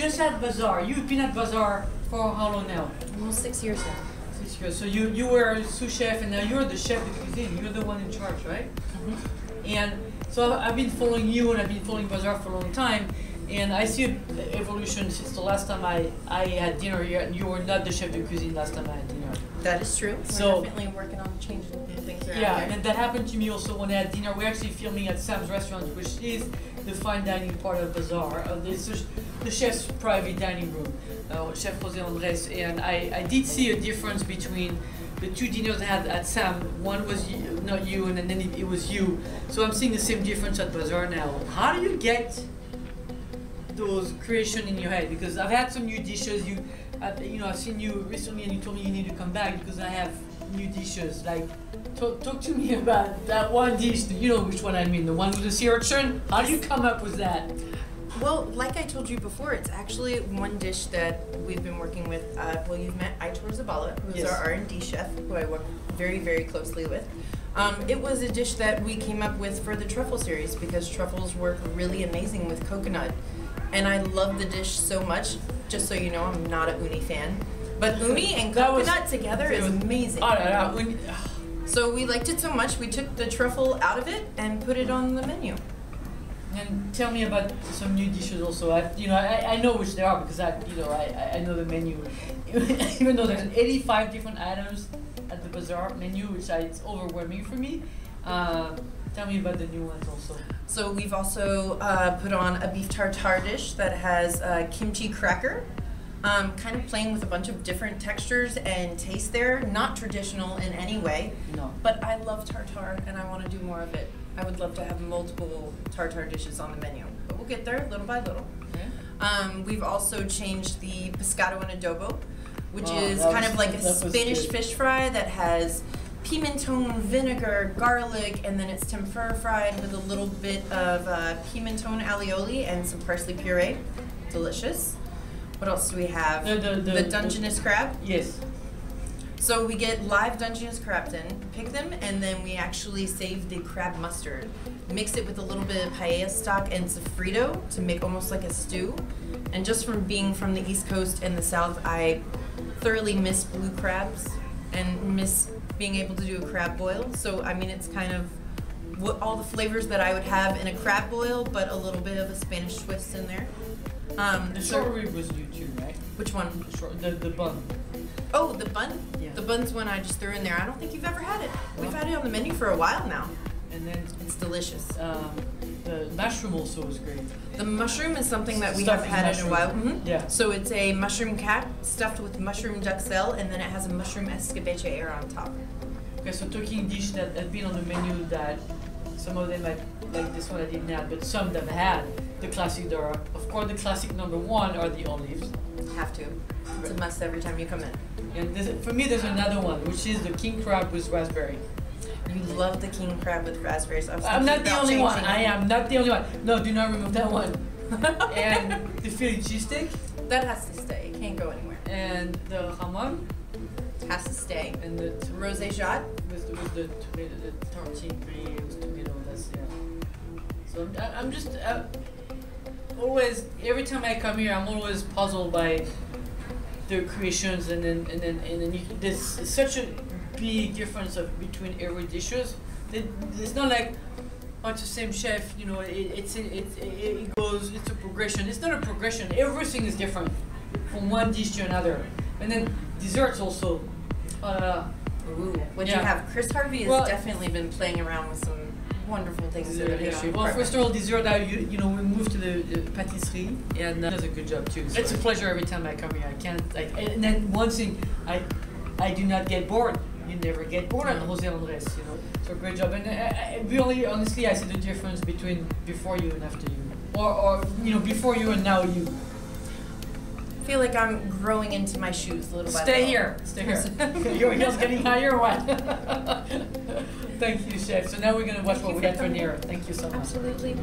just at Bazaar. You've been at Bazaar for how long now? Almost 6 years now. 6 years. So you were a sous chef, and now you're the chef de cuisine. You're the one in charge, right? And so I've been following you, and I've been following Bazaar for a long time, and I see an evolution since the last time I had dinner here, and you were not the chef de cuisine last time I had dinner. That is true. We're definitely working on changing things around. Yeah, and that happened to me also when I had dinner. We're actually filming at SAAM's restaurant, which is the fine dining part of Bazaar. It's the chef's private dining room, Chef José Andrés, and I did see a difference between the two dinners I had at SAAM. One was not you, and then it was you. So I'm seeing the same difference at Bazaar now. How do you get those creation in your head? Because I've had some new dishes. I've seen you recently, and you told me you need to come back because I have new dishes. Like, talk to me about that one dish. You know which one I mean, the one with the sea urchin. How do you come up with that? Well, like I told you before, it's actually one dish that we've been working with. Well, you've met Aitor Zabala, who's yes. our R&D chef, who I work very, very closely with. It was a dish that we came up with for the truffle series because truffles work really amazing with coconut. And I love the dish so much. Just so you know, I'm not a uni fan. But uni and coconut together is amazing. So we liked it so much, we took the truffle out of it and put it on the menu. And tell me about some new dishes also. I know which they are because I know the menu. Even though there's 85 different items at the Bazaar menu, which it's overwhelming for me. Tell me about the new ones also. So we've also put on a beef tartare dish that has kimchi cracker, kind of playing with a bunch of different textures and taste there. Not traditional in any way, no. But I love tartare and I want to do more of it. I would love to have multiple tartare dishes on the menu, but we'll get there little by little. Okay. We've also changed the pescado and adobo, which is kind of like a Spanish fish fry that has pimenton, vinegar, garlic, and then it's tempura fried with a little bit of pimenton alioli and some parsley puree. Delicious. What else do we have? The Dungeness crab. Yes. So we get live Dungeness crabs in, pick them, and then we actually save the crab mustard. Mix it with a little bit of paella stock and sofrito to make almost like a stew. And just from being from the East Coast and the South, I thoroughly miss blue crabs and miss being able to do a crab boil. So I mean, it's kind of all the flavors that I would have in a crab boil, but a little bit of a Spanish twist in there. The short rib was new too, right? Which one? The bun. Oh, the bun? Yeah. The bun's one I just threw in there. I don't think you've ever had it. We've had it on the menu for a while now. And then it's delicious. The mushroom also was great. The mushroom is something that we haven't had in a while. Mm-hmm. Yeah. So it's a mushroom cat stuffed with mushroom duxelle, and then it has a mushroom escabeche air on top. Okay, so talking dish that had been on the menu that some of them like this one I didn't have, but some that had the classic Dora. Of course, the classic #1 are the olives. Have to. It's a must every time you come in. And for me, there's another one, which is the king crab with raspberry. You love the king crab with raspberries. I'm not the only one. I am not the only one. No, do not remove that one. And the Philly cheesesteak. That has to stay. It can't go anywhere. And the hamon. Has to stay. And the rosé jat. With the tomato, the tartine brie with tomato. That's So I'm just always, every time I come here, I'm always puzzled by the creations, and then there's such a big difference between every dishes. It's not like, oh, it's the same chef, you know. It goes. It's a progression. It's not a progression. Everything is different from one dish to another, and then desserts also. Ooh, what you have? Kriss Harvey has definitely been playing around with some wonderful things. Well, first of all, dessert. We moved to the patisserie, and does a good job too. So it's a pleasure every time I come here. I can't and then one thing, I do not get bored. You never get bored at José Andrés, you know. So great job. And really, honestly, I see the difference between before you and after you, or before you and now you. I feel like I'm growing into my shoes a little bit. Stay here. Your heels getting higher or what? Thank you, chef. So now we're gonna watch what we had for dinner. Thank you so much. Absolutely.